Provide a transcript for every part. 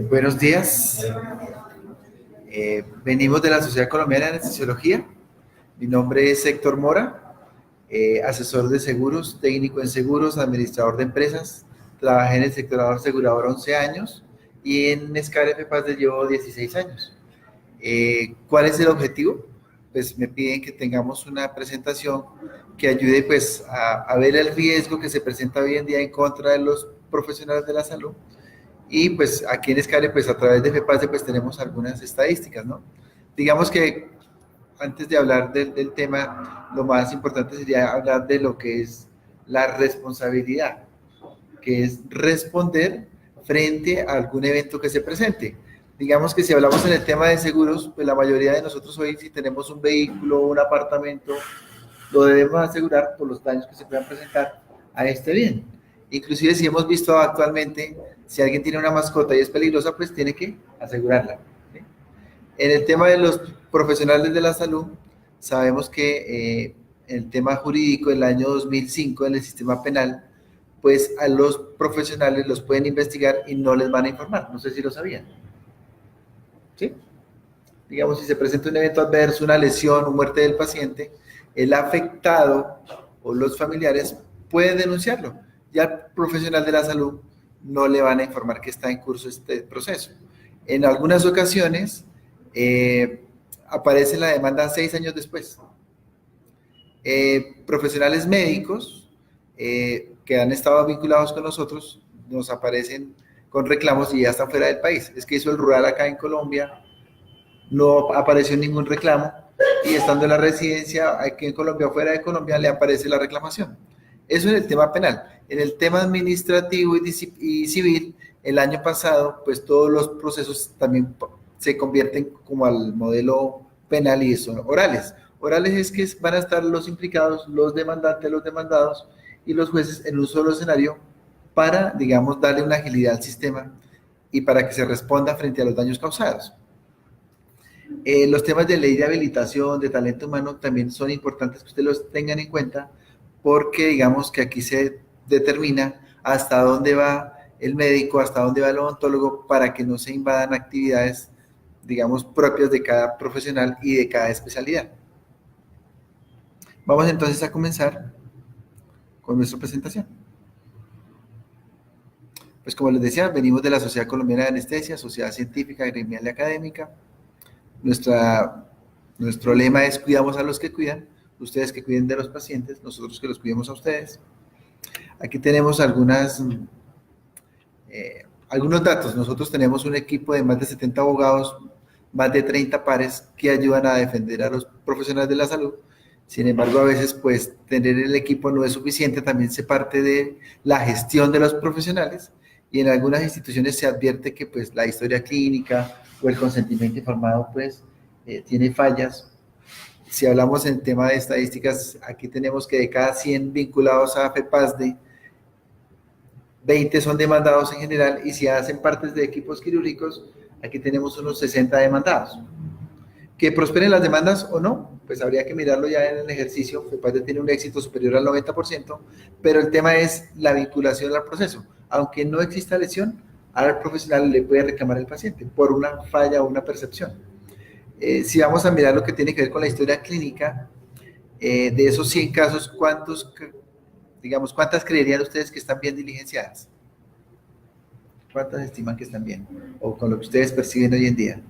Buenos días. Venimos de la Sociedad Colombiana de Anestesiología. Mi nombre es Héctor Mora, asesor de seguros, técnico en seguros, administrador de empresas. Trabajé en el sector asegurador 11 años y en Escar FPAS llevo 16 años. ¿Cuál es el objetivo? Pues me piden que tengamos una presentación que ayude pues a ver el riesgo que se presenta hoy en día en contra de los profesionales de la salud. Y pues aquí en Escale, pues a través de FEPASE, pues tenemos algunas estadísticas, ¿no? Digamos que antes de hablar del tema, lo más importante sería hablar de lo que es la responsabilidad, que es responder frente a algún evento que se presente. Digamos que si hablamos en el tema de seguros, pues la mayoría de nosotros hoy, si tenemos un vehículo o un apartamento, lo debemos asegurar por los daños que se puedan presentar a este bien. Inclusive si hemos visto actualmente, si alguien tiene una mascota y es peligrosa, pues tiene que asegurarla, ¿sí? En el tema de los profesionales de la salud, sabemos que el tema jurídico del año 2005 en el sistema penal, pues a los profesionales los pueden investigar y no les van a informar. No sé si lo sabían. ¿Sí? Digamos, si se presenta un evento adverso, una lesión o muerte del paciente, el afectado o los familiares pueden denunciarlo. Ya al profesional de la salud no le van a informar que está en curso este proceso. En algunas ocasiones aparece la demanda 6 años después. Profesionales médicos que han estado vinculados con nosotros nos aparecen con reclamos y ya están fuera del país. Es que hizo el rural acá en Colombia, no apareció ningún reclamo y estando en la residencia aquí en Colombia o fuera de Colombia le aparece la reclamación. Eso en el tema penal. En el tema administrativo y civil, el año pasado, pues todos los procesos también se convierten como al modelo penal y son orales. Orales es que van a estar los implicados, los demandantes, los demandados y los jueces en un solo escenario para, digamos, darle una agilidad al sistema y para que se responda frente a los daños causados. Los temas de ley de habilitación, de talento humano, también son importantes que ustedes los tengan en cuenta porque digamos que aquí se determina hasta dónde va el médico, hasta dónde va el odontólogo para que no se invadan actividades, digamos, propias de cada profesional y de cada especialidad. Vamos entonces a comenzar con nuestra presentación. Pues como les decía, venimos de la Sociedad Colombiana de Anestesia, Sociedad Científica, Gremial y Académica. Nuestro lema es cuidamos a los que cuidan, ustedes que cuiden de los pacientes, nosotros que los cuidemos a ustedes. Aquí tenemos algunos datos. Nosotros tenemos un equipo de más de 70 abogados, más de 30 pares que ayudan a defender a los profesionales de la salud. Sin embargo, a veces, pues, tener el equipo no es suficiente, también se parte de la gestión de los profesionales y en algunas instituciones se advierte que, pues, la historia clínica o el consentimiento informado, pues, tiene fallas. Si hablamos en tema de estadísticas, aquí tenemos que de cada 100 vinculados a FEPASDE, 20 son demandados en general y si hacen partes de equipos quirúrgicos, aquí tenemos unos 60 demandados. ¿Que prosperen las demandas o no? Pues habría que mirarlo ya en el ejercicio. FEPASDE tiene un éxito superior al 90%, pero el tema es la vinculación al proceso. Aunque no exista lesión, al profesional le puede reclamar el paciente por una falla o una percepción. Si vamos a mirar lo que tiene que ver con la historia clínica, de esos 100 casos, ¿cuántas creerían ustedes que están bien diligenciadas? ¿Cuántas estiman que están bien? O con lo que ustedes perciben hoy en día.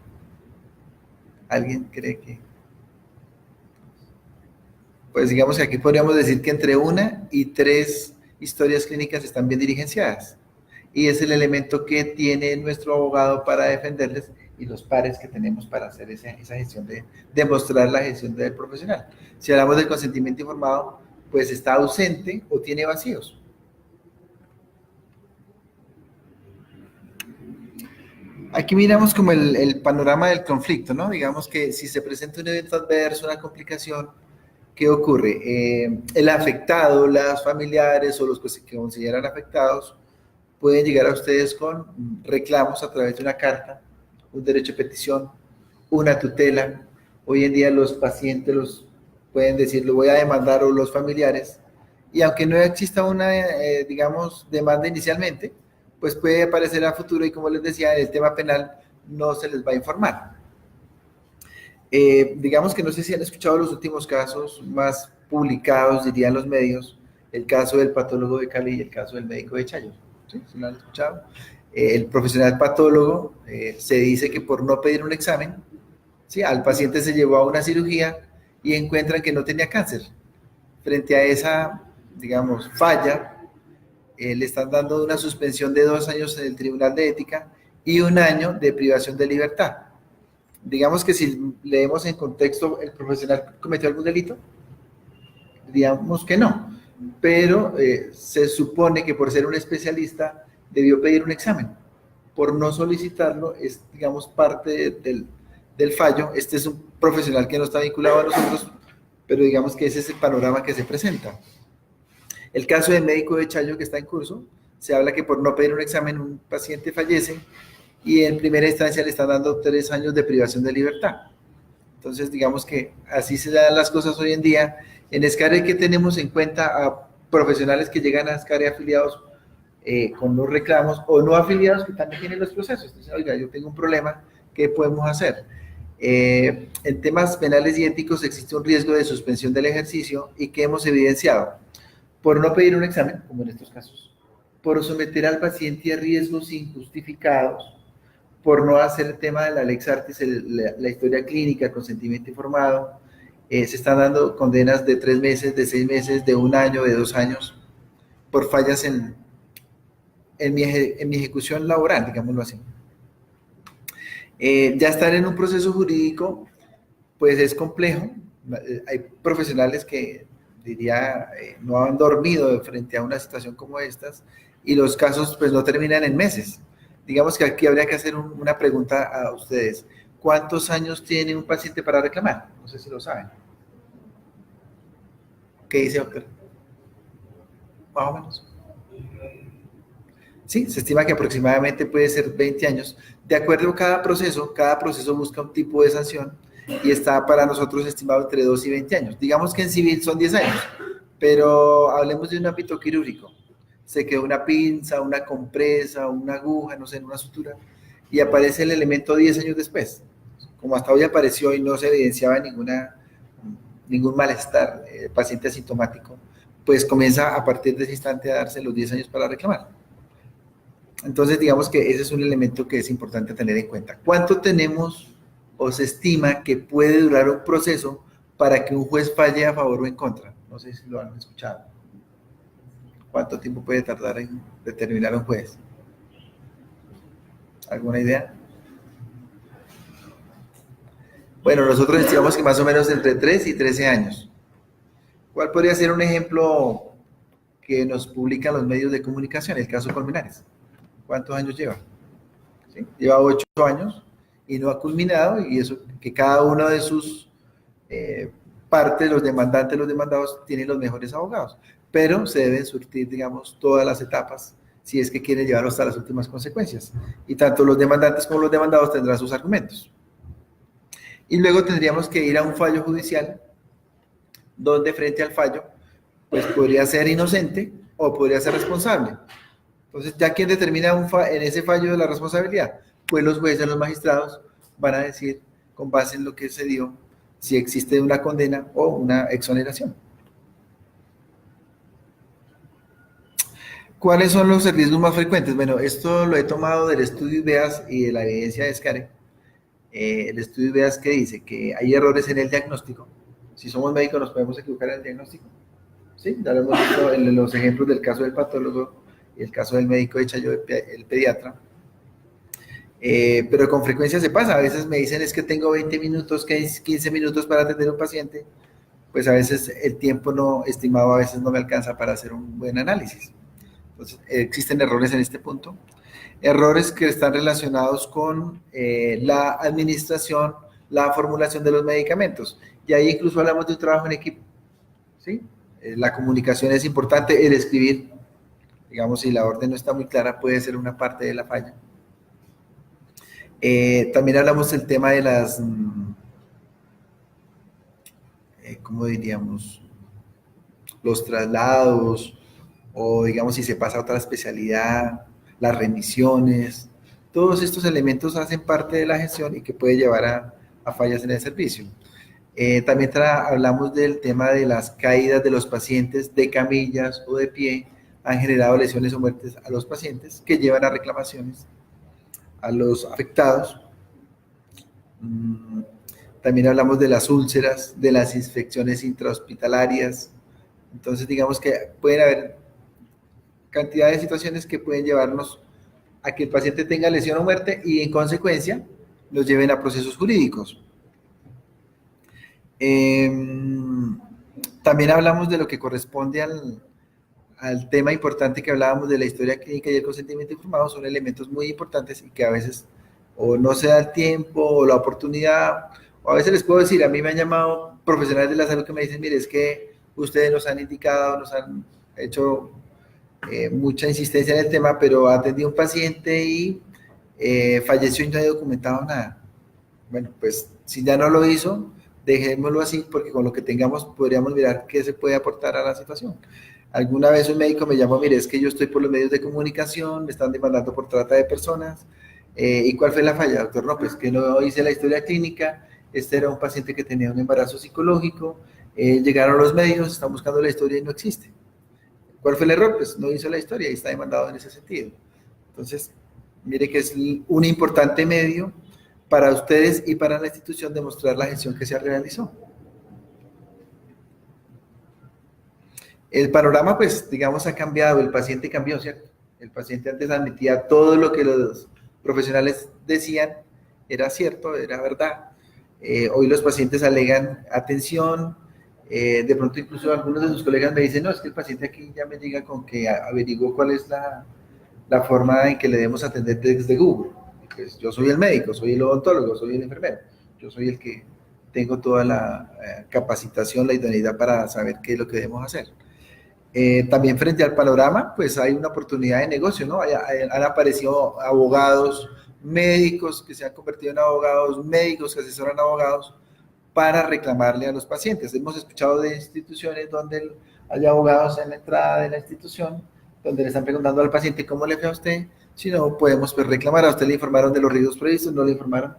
¿Alguien cree que? Pues digamos que aquí podríamos decir que entre 1 y 3 historias clínicas están bien diligenciadas. Y es el elemento que tiene nuestro abogado para defenderles y los pares que tenemos para hacer esa gestión de demostrar la gestión del profesional. Si hablamos del consentimiento informado, pues está ausente o tiene vacíos. Aquí miramos como el panorama del conflicto, ¿no? Digamos que si se presenta un evento adverso, una complicación, ¿qué ocurre? El afectado, las familiares o los que se consideran afectados pueden llegar a ustedes con reclamos a través de una carta, un derecho de petición, una tutela. Hoy en día los pacientes los pueden decir, lo voy a demandar o los familiares y aunque no exista una, digamos, demanda inicialmente, pues puede aparecer a futuro y como les decía, en el tema penal no se les va a informar. Digamos que no sé si han escuchado los últimos casos más publicados, dirían los medios, el caso del patólogo de Cali y el caso del médico de Chayo. ¿Sí? ¿Sí lo han escuchado? El profesional patólogo se dice que por no pedir un examen, ¿sí? Al paciente se llevó a una cirugía y encuentran que no tenía cáncer. Frente a esa, digamos, falla, le están dando una suspensión de 2 años en el Tribunal de Ética y 1 año de privación de libertad. Digamos que si leemos en contexto, ¿el profesional cometió algún delito? Digamos que no, pero se supone que por ser un especialista debió pedir un examen. Por no solicitarlo es, digamos, parte del fallo. Este es un profesional que no está vinculado a nosotros, pero digamos que ese es el panorama que se presenta. El caso del médico de Chayo que está en curso, se habla que por no pedir un examen un paciente fallece y en primera instancia le están dando 3 años de privación de libertad. Entonces, digamos que así se dan las cosas hoy en día. En SCARE, ¿qué tenemos en cuenta? A profesionales que llegan a SCARE afiliados con los reclamos o no afiliados que también tienen los procesos. Entonces, oiga, yo tengo un problema, ¿qué podemos hacer? En temas penales y éticos existe un riesgo de suspensión del ejercicio y que hemos evidenciado por no pedir un examen, como en estos casos, por someter al paciente a riesgos injustificados, por no hacer el tema de la Lex Artis, la historia clínica, consentimiento informado. Se están dando condenas de 3 meses, de 6 meses, de 1 año, de 2 años, por fallas en mi ejecución laboral, digámoslo así. Ya estar en un proceso jurídico, pues es complejo. Hay profesionales que, diría, no han dormido frente a una situación como estas y los casos pues no terminan en meses. Digamos que aquí habría que hacer una pregunta a ustedes. ¿Cuántos años tiene un paciente para reclamar? No sé si lo saben. ¿Qué dice, doctor? Más o menos. Sí, se estima que aproximadamente puede ser 20 años. De acuerdo a cada proceso busca un tipo de sanción y está para nosotros estimado entre 2 y 20 años. Digamos que en civil son 10 años, pero hablemos de un ámbito quirúrgico. Se quedó una pinza, una compresa, una aguja, no sé, en una sutura, y aparece el elemento 10 años después. Como hasta hoy apareció y no se evidenciaba ningún malestar, paciente asintomático, pues comienza a partir de ese instante a darse los 10 años para reclamar. Entonces, digamos que ese es un elemento que es importante tener en cuenta. ¿Cuánto tenemos o se estima que puede durar un proceso para que un juez falle a favor o en contra? No sé si lo han escuchado. ¿Cuánto tiempo puede tardar en determinar un juez? ¿Alguna idea? Bueno, nosotros estimamos que más o menos entre 3 y 13 años. ¿Cuál podría ser un ejemplo que nos publican los medios de comunicación? El caso Colmenares. ¿Cuántos años lleva? ¿Sí? Lleva 8 años y no ha culminado, y eso que cada uno de sus partes, los demandantes, los demandados, tienen los mejores abogados, pero se deben surtir, digamos, todas las etapas si es que quieren llevarlo hasta las últimas consecuencias. Y tanto los demandantes como los demandados tendrán sus argumentos. Y luego tendríamos que ir a un fallo judicial, donde frente al fallo, pues podría ser inocente o podría ser responsable. Entonces, ¿ya quién determina en ese fallo de la responsabilidad? Pues los jueces, los magistrados van a decir, con base en lo que se dio, si existe una condena o una exoneración. ¿Cuáles son los riesgos más frecuentes? Bueno, esto lo he tomado del estudio IDEAS y de la evidencia de SCARE. El estudio IDEAS que dice que hay errores en el diagnóstico. Si somos médicos nos podemos equivocar en el diagnóstico. ¿Sí? Ya lo hemos visto en los ejemplos del caso del patólogo y el caso del médico de Chayo, el pediatra. Pero con frecuencia se pasa. A veces me dicen es que tengo 20 minutos, 15 minutos para atender a un paciente. Pues a veces el tiempo no estimado a veces no me alcanza para hacer un buen análisis. Entonces, existen errores en este punto. Errores que están relacionados con la administración, la formulación de los medicamentos. Y ahí incluso hablamos de un trabajo en equipo. ¿Sí? La comunicación es importante, el escribir. Digamos, si la orden no está muy clara, puede ser una parte de la falla. También hablamos del tema de las, ¿cómo diríamos? los traslados, o digamos si se pasa a otra especialidad, las remisiones. Todos estos elementos hacen parte de la gestión y que puede llevar a fallas en el servicio. También hablamos del tema de las caídas de los pacientes de camillas o de pie, han generado lesiones o muertes a los pacientes que llevan a reclamaciones a los afectados. También hablamos de las úlceras, de las infecciones intrahospitalarias. Entonces, digamos que pueden haber cantidad de situaciones que pueden llevarnos a que el paciente tenga lesión o muerte y, en consecuencia, los lleven a procesos jurídicos. También hablamos de lo que corresponde al tema importante que hablábamos de la historia clínica y el consentimiento informado. Son elementos muy importantes y que a veces o no se da el tiempo o la oportunidad, o a veces les puedo decir, a mí me han llamado profesionales de la salud que me dicen, mire, es que ustedes nos han indicado, nos han hecho mucha insistencia en el tema, pero atendí a un paciente y falleció y no he documentado nada. Bueno, pues si ya no lo hizo, dejémoslo así, porque con lo que tengamos podríamos mirar qué se puede aportar a la situación. Alguna vez un médico me llamó, mire, es que yo estoy por los medios de comunicación, me están demandando por trata de personas. ¿Y cuál fue la falla, doctor? No, pues que no hice la historia clínica, este era un paciente que tenía un embarazo psicológico, llegaron los medios, están buscando la historia y no existe. ¿Cuál fue el error? Pues no hizo la historia y está demandado en ese sentido. Entonces, mire que es un importante medio para ustedes y para la institución demostrar la gestión que se realizó. El panorama, pues, digamos, ha cambiado, el paciente cambió, ¿cierto? El paciente antes admitía todo lo que los profesionales decían, era cierto, era verdad. Hoy los pacientes alegan atención, de pronto incluso algunos de sus colegas me dicen, no, es que el paciente aquí ya me llega con que averiguó cuál es la forma en que le debemos atender desde Google. Pues yo soy el médico, soy el odontólogo, soy el enfermero, yo soy el que tengo toda la capacitación, la idoneidad para saber qué es lo que debemos hacer. También frente al panorama, pues hay una oportunidad de negocio, ¿no? Han aparecido abogados, médicos que se han convertido en abogados, médicos que asesoran abogados para reclamarle a los pacientes. Hemos escuchado de instituciones donde hay abogados en la entrada de la institución, donde le están preguntando al paciente cómo le fue a usted, si no podemos pues, reclamar, a usted le informaron de los riesgos previstos, no le informaron,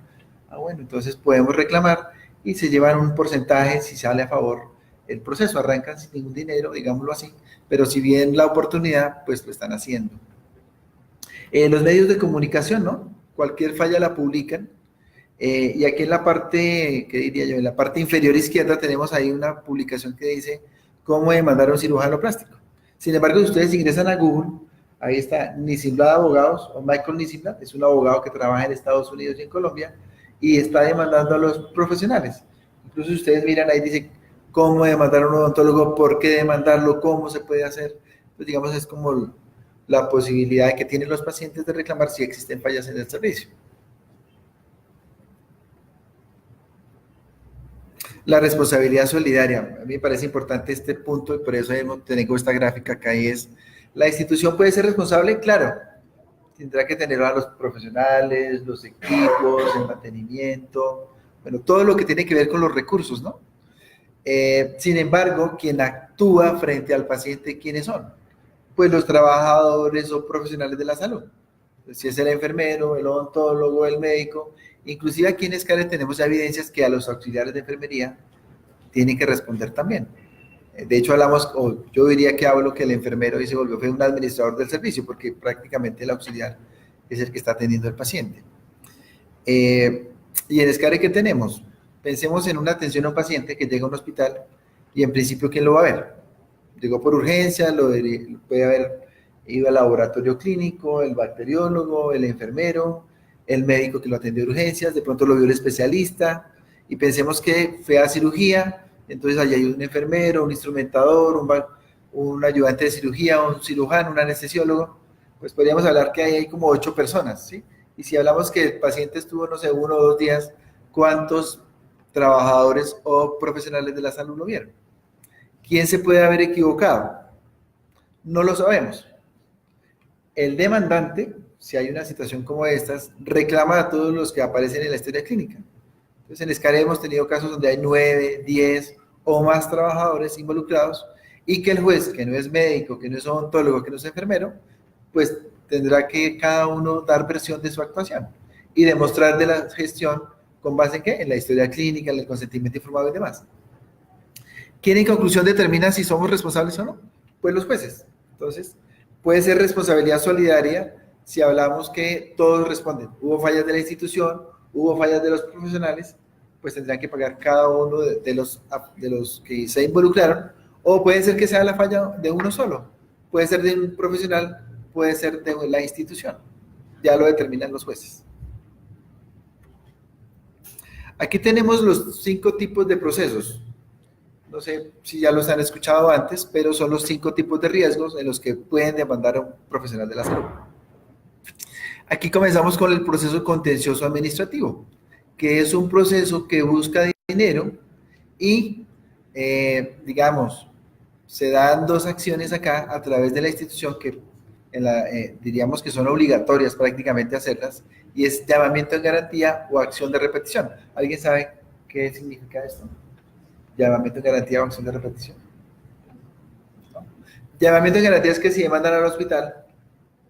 bueno, entonces podemos reclamar y se llevan un porcentaje si sale a favor el proceso, arrancan sin ningún dinero, digámoslo así, pero si bien la oportunidad, pues lo están haciendo. Los medios de comunicación, ¿no? Cualquier falla la publican, y aquí en la parte, ¿qué diría yo? En la parte inferior izquierda tenemos ahí una publicación que dice cómo demandar a un cirujano plástico. Sin embargo, si ustedes ingresan a Google, ahí está Nisimblad Abogados, o Michael Nisimblad, es un abogado que trabaja en Estados Unidos y en Colombia, y está demandando a los profesionales. Incluso si ustedes miran ahí, dice cómo demandar a un odontólogo, por qué demandarlo, cómo se puede hacer. Pues digamos, es como la posibilidad que tienen los pacientes de reclamar si existen fallas en el servicio. La responsabilidad solidaria, a mí me parece importante este punto y por eso tengo esta gráfica acá y es, ¿la institución puede ser responsable? Claro, tendrá que tener a los profesionales, los equipos, el mantenimiento, bueno, todo lo que tiene que ver con los recursos, ¿no? Sin embargo, quien actúa frente al paciente, ¿quiénes son? Pues los trabajadores o profesionales de la salud. Si es el enfermero, el odontólogo, el médico, inclusive aquí en ESCARE tenemos evidencias que a los auxiliares de enfermería tienen que responder también. De hecho, yo diría que hablo que el enfermero y se volvió fue un administrador del servicio, porque prácticamente el auxiliar es el que está atendiendo al paciente. Y en ESCARE, ¿qué tenemos? Pensemos en una atención a un paciente que llega a un hospital y en principio, ¿quién lo va a ver? Llegó por urgencia, puede haber ido al laboratorio clínico, el bacteriólogo, el enfermero, el médico que lo atendió de urgencias, de pronto lo vio el especialista, y pensemos que fue a cirugía, entonces allí hay un enfermero, un instrumentador, un ayudante de cirugía, un cirujano, un anestesiólogo, pues podríamos hablar que hay como 8 personas, ¿sí? Y si hablamos que el paciente estuvo, no sé, 1 o 2 días, ¿cuántos trabajadores o profesionales de la salud lo vieron? ¿Quién se puede haber equivocado? No lo sabemos. El demandante, si hay una situación como estas, reclama a todos los que aparecen en la historia clínica. Entonces, en ESCARE hemos tenido casos donde hay 9, 10 o más trabajadores involucrados y que el juez, que no es médico, que no es odontólogo, que no es enfermero, pues tendrá que cada uno dar versión de su actuación y demostrar de la gestión con base en qué, en la historia clínica, en el consentimiento informado y demás. ¿Quién en conclusión determina si somos responsables o no? Pues los jueces. Entonces, puede ser responsabilidad solidaria si hablamos que todos responden. Hubo fallas de la institución, hubo fallas de los profesionales, pues tendrán que pagar cada uno de los que se involucraron, o puede ser que sea la falla de uno solo, puede ser de un profesional, puede ser de la institución. Ya lo determinan los jueces. Aquí tenemos los 5 tipos de procesos. No sé si ya los han escuchado antes, pero son los 5 tipos de riesgos en los que pueden demandar a un profesional de la salud. Aquí comenzamos con el proceso contencioso administrativo, que es un proceso que busca dinero y, digamos, se dan 2 acciones acá a través de la institución que diríamos que son obligatorias prácticamente hacerlas, y es llamamiento en garantía o acción de repetición. ¿Alguien sabe qué significa esto? Llamamiento en garantía o acción de repetición. ¿No? Llamamiento en garantía es que si demandan al hospital,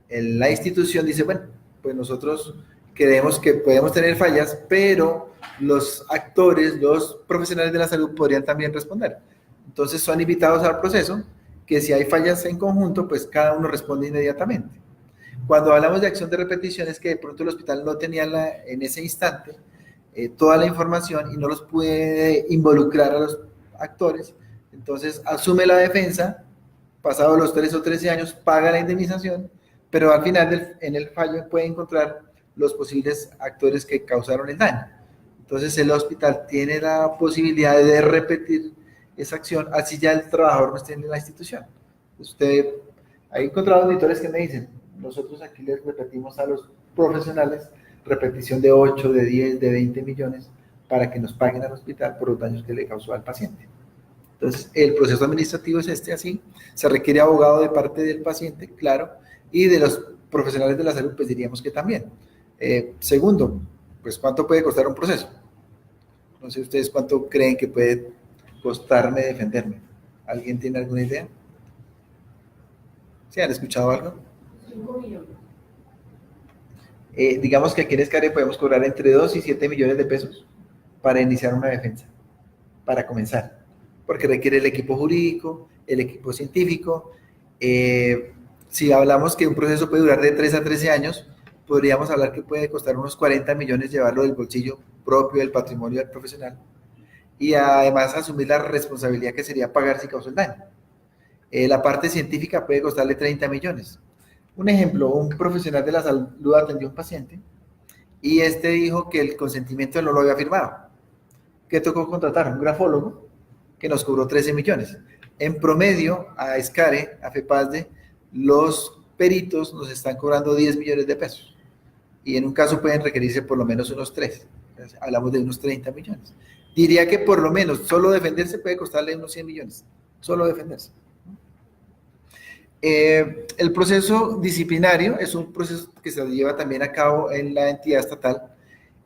la institución dice, bueno, pues nosotros creemos que podemos tener fallas, pero los actores, los profesionales de la salud podrían también responder. Entonces son invitados al proceso, que si hay fallas en conjunto, pues cada uno responde inmediatamente. Cuando hablamos de acción de repetición es que de pronto el hospital no tenía en ese instante toda la información y no los puede involucrar a los actores, entonces asume la defensa, pasados los 3 o 13 años, paga la indemnización, pero al final en el fallo puede encontrar los posibles actores que causaron el daño. Entonces el hospital tiene la posibilidad de repetir esa acción, así ya el trabajador no esté en la institución. Usted, hay encontrado auditores que me dicen, nosotros aquí les repetimos a los profesionales repetición de 8, de 10, de 20 millones para que nos paguen al hospital por los daños que le causó al paciente. Entonces, el proceso administrativo es así, se requiere abogado de parte del paciente, claro, y de los profesionales de la salud, pues diríamos que también. Segundo, pues ¿cuánto puede costar un proceso? No sé ustedes cuánto creen que puede costarme defenderme. ¿Alguien tiene alguna idea? ¿Sí han escuchado algo? 5 millones. Digamos que aquí en Escare podemos cobrar entre 2 y 7 millones de pesos para iniciar una defensa, para comenzar, porque requiere el equipo jurídico, el equipo científico. Si hablamos que un proceso puede durar de 3 a 13 años, podríamos hablar que puede costar unos 40 millones llevarlo del bolsillo propio del patrimonio del profesional y además asumir la responsabilidad que sería pagar si causó el daño. La parte científica puede costarle 30 millones. Un ejemplo, un profesional de la salud atendió a un paciente y este dijo que el consentimiento no lo había firmado. ¿Qué tocó contratar? Un grafólogo que nos cobró 13 millones. En promedio, a Escare, a FEPASDE, los peritos nos están cobrando 10 millones de pesos. Y en un caso pueden requerirse por lo menos unos 3. Hablamos de unos 30 millones. Diría que por lo menos solo defenderse puede costarle unos 100 millones. Solo defenderse. El proceso disciplinario es un proceso que se lleva también a cabo en la entidad estatal.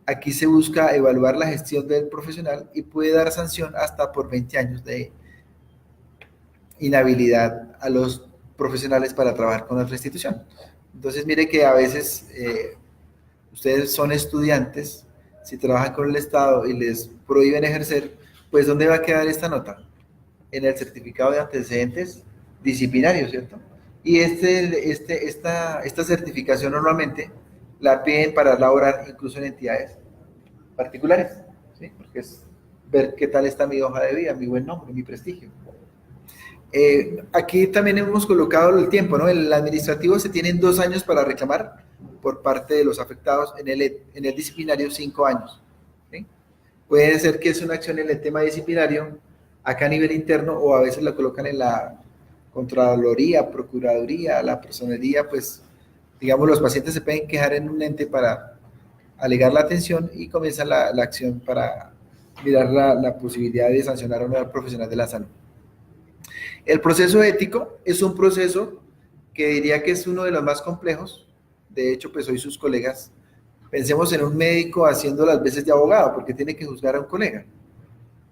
Aquí se busca evaluar la gestión del profesional y puede dar sanción hasta por 20 años de inhabilidad a los profesionales para trabajar con otra institución. Entonces, mire que a veces ustedes son estudiantes, si trabajan con el Estado y les prohíben ejercer, pues ¿dónde va a quedar esta nota? En el certificado de antecedentes disciplinarios, ¿cierto? Y esta certificación normalmente la piden para laborar incluso en entidades particulares, ¿sí? Porque es ver qué tal está mi hoja de vida, mi buen nombre, mi prestigio. Aquí también hemos colocado el tiempo, ¿no? En el administrativo se tienen 2 años para reclamar por parte de los afectados, en el disciplinario 5 años. ¿Sí? Puede ser que es una acción en el tema disciplinario acá a nivel interno o a veces la colocan en la Contraloría, Procuraduría, la Personería, pues digamos los pacientes se pueden quejar en un ente para alegar la atención y comienza la acción para mirar la posibilidad de sancionar a un profesional de la salud. El proceso ético es un proceso que diría que es uno de los más complejos. De hecho, pues hoy sus colegas, pensemos en un médico haciendo las veces de abogado, porque tiene que juzgar a un colega.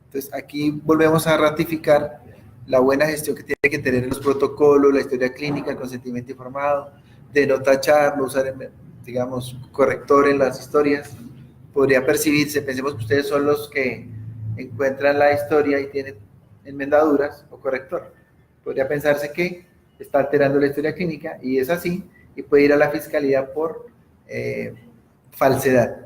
Entonces, aquí volvemos a ratificar la buena gestión que tiene que tener los protocolos, la historia clínica, el consentimiento informado, de no tachar, no usar, digamos, corrector en las historias, podría percibirse, pensemos que ustedes son los que encuentran la historia y tienen enmendaduras o corrector. Podría pensarse que está alterando la historia clínica y es así, y puede ir a la fiscalía por falsedad.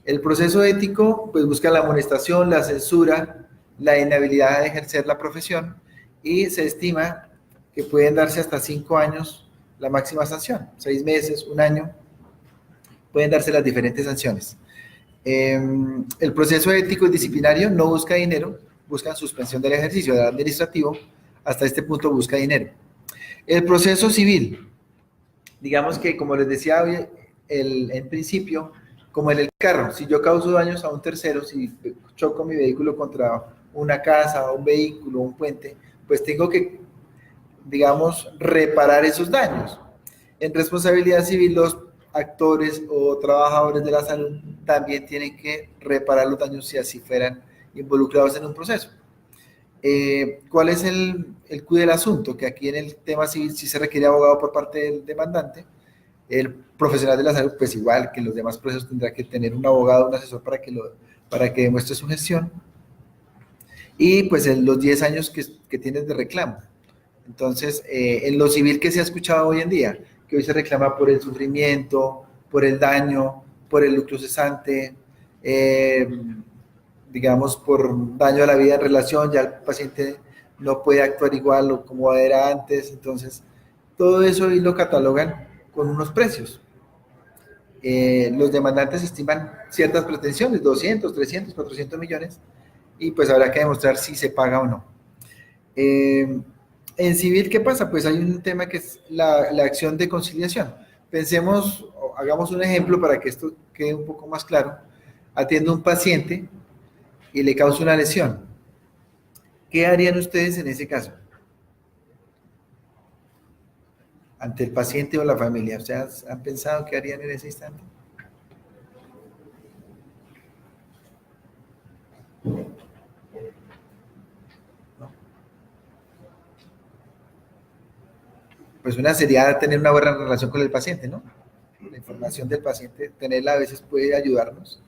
El proceso ético pues busca la amonestación, la censura, la inhabilidad de ejercer la profesión y se estima que pueden darse hasta 5 años la máxima sanción, 6 meses, 1 año, pueden darse las diferentes sanciones. El proceso ético y disciplinario no busca dinero, busca suspensión del ejercicio del administrativo, hasta este punto busca dinero. El proceso civil, digamos que como les decía hoy, en principio, como en el carro, si yo causo daños a un tercero, si choco mi vehículo contra una casa, un vehículo, un puente, pues tengo que, digamos, reparar esos daños. En responsabilidad civil, los actores o trabajadores de la salud también tienen que reparar los daños si así fueran involucrados en un proceso. ¿Cuál es el quid del asunto? Que aquí en el tema civil sí se requiere abogado por parte del demandante. El profesional de la salud, pues igual que los demás procesos, tendrá que tener un abogado, un asesor para que demuestre su gestión. Y pues en los 10 años que tienes de reclamo. Entonces, en lo civil que se ha escuchado hoy en día, que hoy se reclama por el sufrimiento, por el daño, por el lucro cesante, digamos, por daño a la vida en relación, ya el paciente no puede actuar igual o como era antes, entonces, todo eso hoy lo catalogan con unos precios. Los demandantes estiman ciertas pretensiones, 200, 300, 400 millones, y pues habrá que demostrar si se paga o no. En civil, ¿qué pasa? Pues hay un tema que es la acción de conciliación. Pensemos, hagamos un ejemplo para que esto quede un poco más claro. Atiendo a un paciente y le causa una lesión. ¿Qué harían ustedes en ese caso? Ante el paciente o la familia. ¿Ustedes han pensado qué harían en ese instante? Pues una sería tener una buena relación con el paciente, ¿no? La información del paciente, tenerla a veces puede ayudarnos.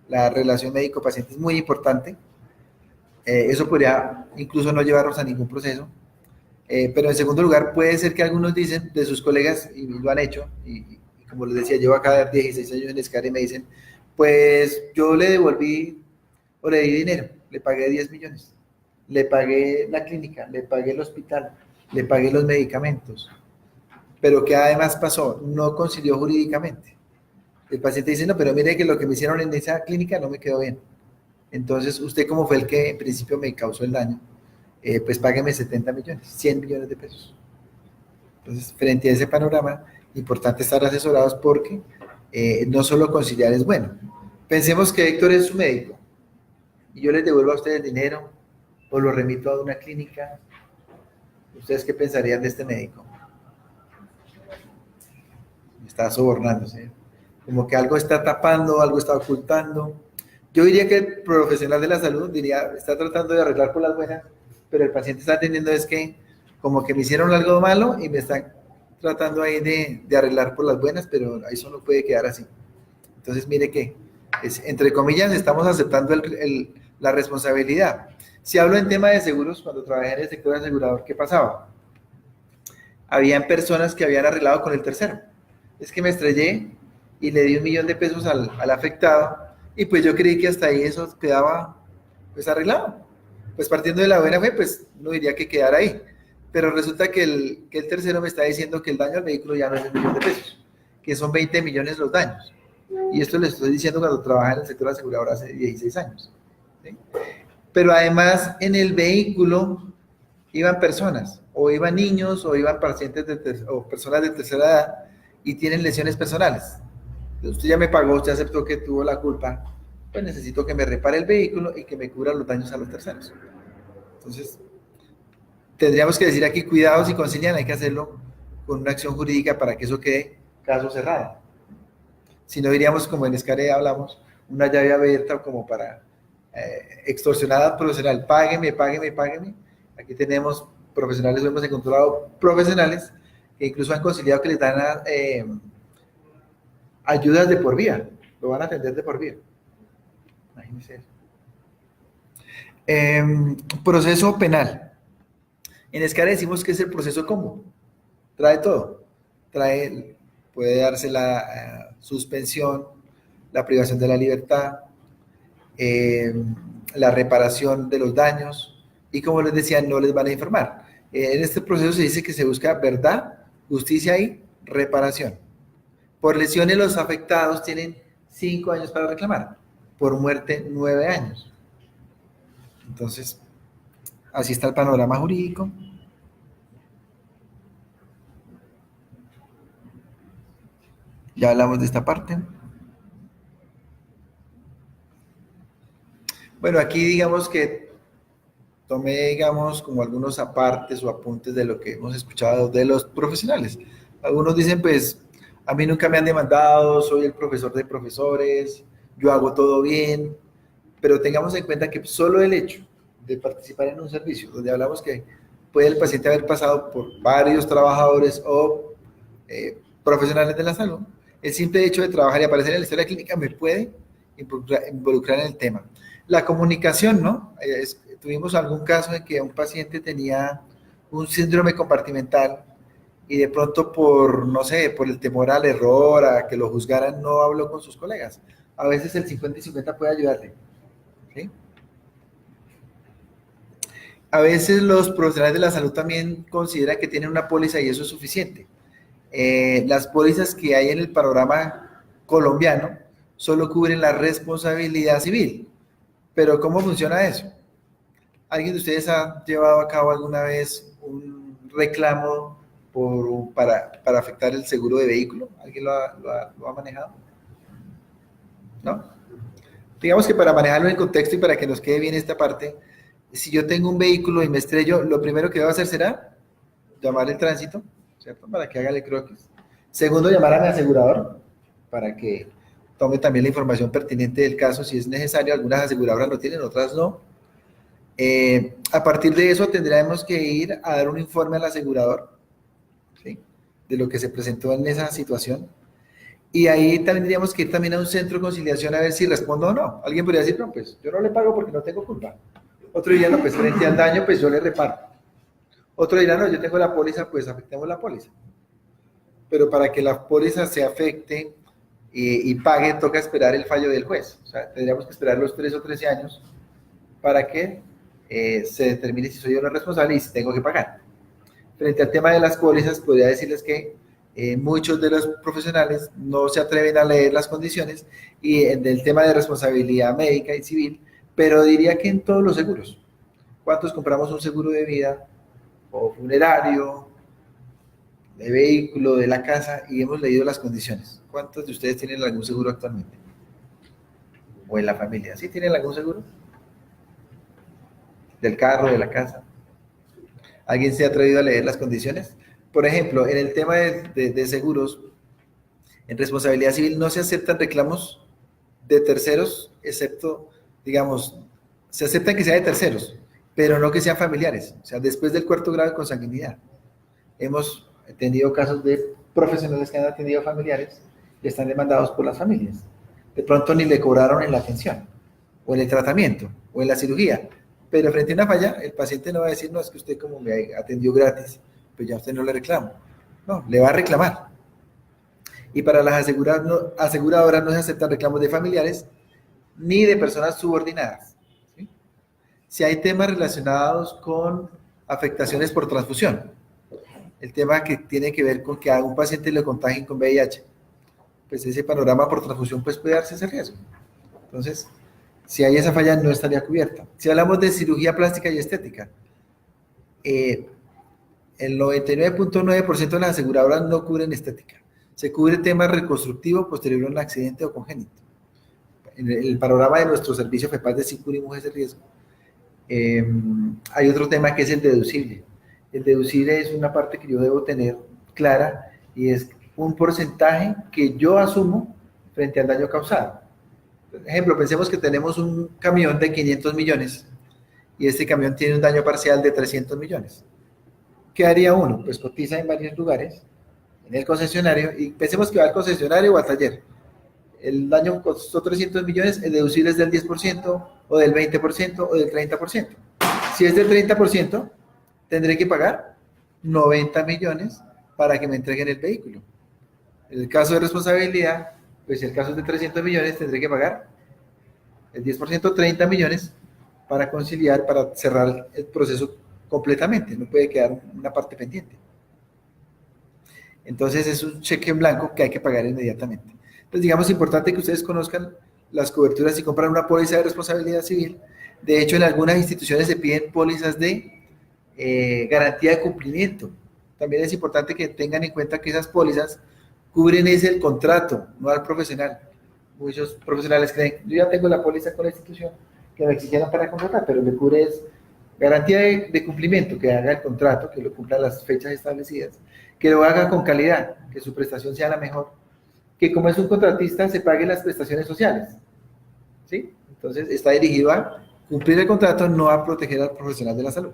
La relación médico-paciente es muy importante. Eso podría incluso no llevarnos a ningún proceso. Pero en segundo lugar, puede ser que algunos dicen de sus colegas, y lo han hecho, y como les decía, llevo acá 16 años en SCAR y me dicen, pues yo le devolví o le di dinero, le pagué 10 millones, le pagué la clínica, le pagué el hospital, le pagué los medicamentos, pero ¿qué además pasó? No concilió jurídicamente. El paciente dice, no, pero mire que lo que me hicieron en esa clínica no me quedó bien. Entonces, usted como fue el que en principio me causó el daño, pues págueme 70 millones, 100 millones de pesos. Entonces, frente a ese panorama, importante estar asesorados porque no solo conciliar es bueno. Pensemos que Héctor es su médico y yo les devuelvo a ustedes el dinero o lo remito a una clínica. ¿Ustedes qué pensarían de este médico? Está sobornándose, como que algo está tapando, algo está ocultando. Yo diría que el profesional de la salud diría, está tratando de arreglar por las buenas, pero el paciente está teniendo es que como que me hicieron algo malo y me están tratando ahí de arreglar por las buenas, pero eso no puede quedar así. Entonces, mire que, entre comillas, estamos aceptando la responsabilidad. Si hablo en tema de seguros, cuando trabajé en el sector asegurador, ¿qué pasaba? Habían personas que habían arreglado con el tercero. Es que me estrellé y le di 1 millón de pesos al afectado y pues yo creí que hasta ahí eso quedaba pues arreglado. Pues partiendo de la buena fe, pues no diría que quedara ahí. Pero resulta que el tercero me está diciendo que el daño al vehículo ya no es de 1 millón de pesos, que son 20 millones los daños. Y esto le estoy diciendo cuando trabajaba en el sector asegurador hace 16 años. ¿Sí? Pero además en el vehículo iban personas, o iban niños, o iban pacientes o personas de tercera edad y tienen lesiones personales. Usted ya me pagó, usted aceptó que tuvo la culpa, pues necesito que me repare el vehículo y que me cubra los daños a los terceros. Entonces, tendríamos que decir aquí, cuidado si concilian, hay que hacerlo con una acción jurídica para que eso quede caso cerrado. Si no diríamos, como en Escare hablamos, una llave abierta como para extorsionar al profesional, págueme, págueme, págueme. Aquí tenemos profesionales, hemos encontrado profesionales que incluso han conciliado que les dan ayudas de por vida, lo van a atender de por vida. Imagínense eso. Proceso penal. En Escala decimos que es el proceso común. Trae todo. Puede darse la suspensión, la privación de la libertad, la reparación de los daños, y como les decía, no les van a informar. En este proceso se dice que se busca verdad, justicia y reparación. Por lesiones los afectados tienen 5 años para reclamar, por muerte 9 años. Entonces, así está el panorama jurídico. Ya hablamos de esta parte. Bueno, aquí digamos que tomé, digamos, como algunos apartes o apuntes de lo que hemos escuchado de los profesionales. Algunos dicen, pues, a mí nunca me han demandado, soy el profesor de profesores, yo hago todo bien, pero tengamos en cuenta que solo el hecho de participar en un servicio, donde hablamos que puede el paciente haber pasado por varios trabajadores o profesionales de la salud, el simple hecho de trabajar y aparecer en la historia clínica me puede involucrar en el tema. La comunicación, ¿no? Tuvimos algún caso en que un paciente tenía un síndrome compartimental y de pronto por, no sé, por el temor al error, a que lo juzgaran, no habló con sus colegas. A veces el 50 y 50 puede ayudarle. ¿Sí? A veces los profesionales de la salud también consideran que tienen una póliza y eso es suficiente. Las pólizas que hay en el panorama colombiano solo cubren la responsabilidad civil. Pero ¿cómo funciona eso? ¿Alguien de ustedes ha llevado a cabo alguna vez un reclamo para afectar el seguro de vehículo? ¿Alguien lo ha manejado? ¿No? Digamos que para manejarlo en contexto y para que nos quede bien esta parte, si yo tengo un vehículo y me estrello, lo primero que voy a hacer será llamar el tránsito, ¿cierto? Para que haga el croquis. Segundo, llamar a mi asegurador para que tome también la información pertinente del caso, si es necesario. Algunas aseguradoras lo tienen, otras no. A partir de eso tendremos que ir a dar un informe al asegurador, ¿sí? De lo que se presentó en esa situación. Y ahí tendríamos que ir también a un centro de conciliación a ver si respondo o no. Alguien podría decir, no, pues yo no le pago porque no tengo culpa. Otro diría, no, pues frente al daño, pues yo le reparo. Otro dirá, no, yo tengo la póliza, pues afectemos la póliza. Pero para que la póliza se afecte y pague, toca esperar el fallo del juez. O sea, tendríamos que esperar los 3 o 13 años para que se determine si soy yo el responsable y si tengo que pagar. Frente al tema de las pólizas, podría decirles que muchos de los profesionales no se atreven a leer las condiciones y del tema de responsabilidad médica y civil, pero diría que en todos los seguros. ¿Cuántos compramos un seguro de vida o funerario, de vehículo, de la casa y hemos leído las condiciones? ¿Cuántos de ustedes tienen algún seguro actualmente? ¿O en la familia? ¿Sí tienen algún seguro? ¿Del carro, de la casa? ¿Alguien se ha atrevido a leer las condiciones? Por ejemplo, en el tema de seguros, en responsabilidad civil no se aceptan reclamos de terceros, excepto, digamos, se aceptan que sea de terceros, pero no que sean familiares, o sea, después del 4º grado de consanguinidad. Hemos tenido casos de profesionales que han atendido familiares y están demandados por las familias. De pronto ni le cobraron en la atención, o en el tratamiento, o en la cirugía, pero frente a una falla, el paciente no va a decir, no, es que usted como me atendió gratis, pues ya usted no le reclama. No, le va a reclamar. Y para las aseguradoras no se aceptan reclamos de familiares ni de personas subordinadas. ¿Sí? Si hay temas relacionados con afectaciones por transfusión, el tema que tiene que ver con que a un paciente le contagien con VIH, pues ese panorama por transfusión pues puede darse ese riesgo. Entonces, si hay esa falla, no estaría cubierta. Si hablamos de cirugía plástica y estética, el 99.9% de las aseguradoras no cubren estética. Se cubre tema reconstructivo posterior a un accidente o congénito. En el panorama de nuestro servicio FEPAS de sí cubrimos ese riesgo. Hay otro tema que es el deducible. El deducible es una parte que yo debo tener clara y es un porcentaje que yo asumo frente al daño causado. Por ejemplo, pensemos que tenemos un camión de 500 millones y este camión tiene un daño parcial de 300 millones. ¿Qué haría uno? Pues cotiza en varios lugares, en el concesionario, y pensemos que va al concesionario o al taller. El daño costó 300 millones, el deducible es del 10%, o del 20%, o del 30%. Si es del 30%, tendré que pagar 90 millones para que me entreguen el vehículo. En el caso de responsabilidad, pues si el caso es de 300 millones, tendré que pagar el 10%, 30 millones, para conciliar, para cerrar el proceso completamente. No puede quedar una parte pendiente. Entonces es un cheque en blanco que hay que pagar inmediatamente. Entonces, digamos, es importante que ustedes conozcan las coberturas si compran una póliza de responsabilidad civil. De hecho, en algunas instituciones se piden pólizas de garantía de cumplimiento. También es importante que tengan en cuenta que esas pólizas cubren es el contrato, no al profesional. Muchos profesionales creen, yo ya tengo la póliza con la institución que me exigieron para contratar, pero me cubre es garantía de cumplimiento, que haga el contrato, que lo cumpla las fechas establecidas, que lo haga con calidad, que su prestación sea la mejor, que como es un contratista se paguen las prestaciones sociales, ¿sí? Entonces está dirigido a cumplir el contrato, no a proteger al profesional de la salud.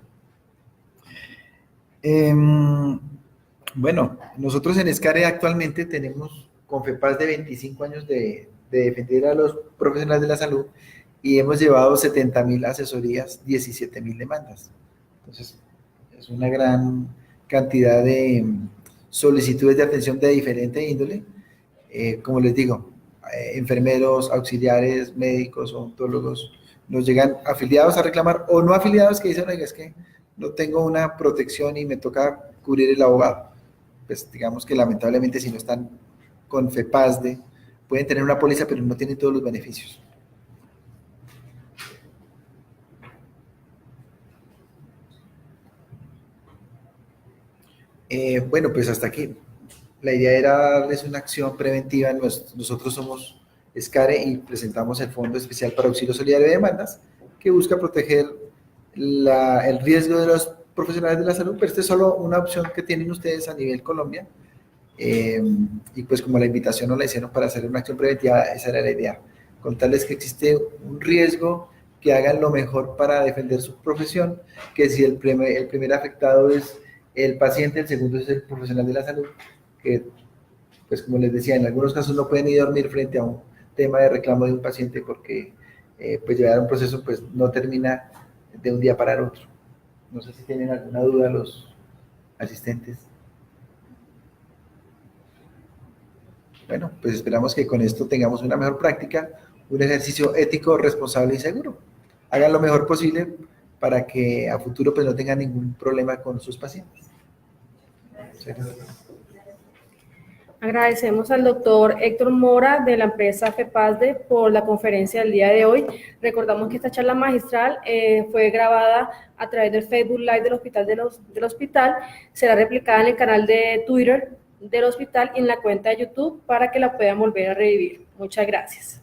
Bueno, nosotros en Escare actualmente tenemos Confepaz de 25 años de defender a los profesionales de la salud y hemos llevado 70.000 asesorías, 17.000 demandas. Entonces, es una gran cantidad de solicitudes de atención de diferente índole. Como les digo, enfermeros, auxiliares, médicos, odontólogos, nos llegan afiliados a reclamar o no afiliados que dicen, oiga, es que no tengo una protección y me toca cubrir el abogado. Pues digamos que lamentablemente si no están con FEPASDE, pueden tener una póliza pero no tienen todos los beneficios. Bueno, pues hasta aquí. La idea era darles una acción preventiva. Nosotros somos Escare y presentamos el Fondo Especial para Auxilio Solidario de Demandas, que busca proteger el riesgo de los profesionales de la salud, pero esta es solo una opción que tienen ustedes a nivel Colombia. Y pues como la invitación nos la hicieron para hacer una acción preventiva, esa era la idea, contarles que existe un riesgo, que hagan lo mejor para defender su profesión, que si el primer afectado es el paciente, el segundo es el profesional de la salud, que pues como les decía, en algunos casos no pueden ni dormir frente a un tema de reclamo de un paciente porque pues llevar un proceso pues no termina de un día para el otro. No sé si tienen alguna duda los asistentes. Bueno, pues esperamos que con esto tengamos una mejor práctica, un ejercicio ético, responsable y seguro. Hagan lo mejor posible para que a futuro pues no tengan ningún problema con sus pacientes. Agradecemos al doctor Héctor Mora de la empresa FEPASDE por la conferencia del día de hoy. Recordamos que esta charla magistral fue grabada a través del Facebook Live del hospital, será replicada en el canal de Twitter del hospital y en la cuenta de YouTube para que la puedan volver a revivir. Muchas gracias.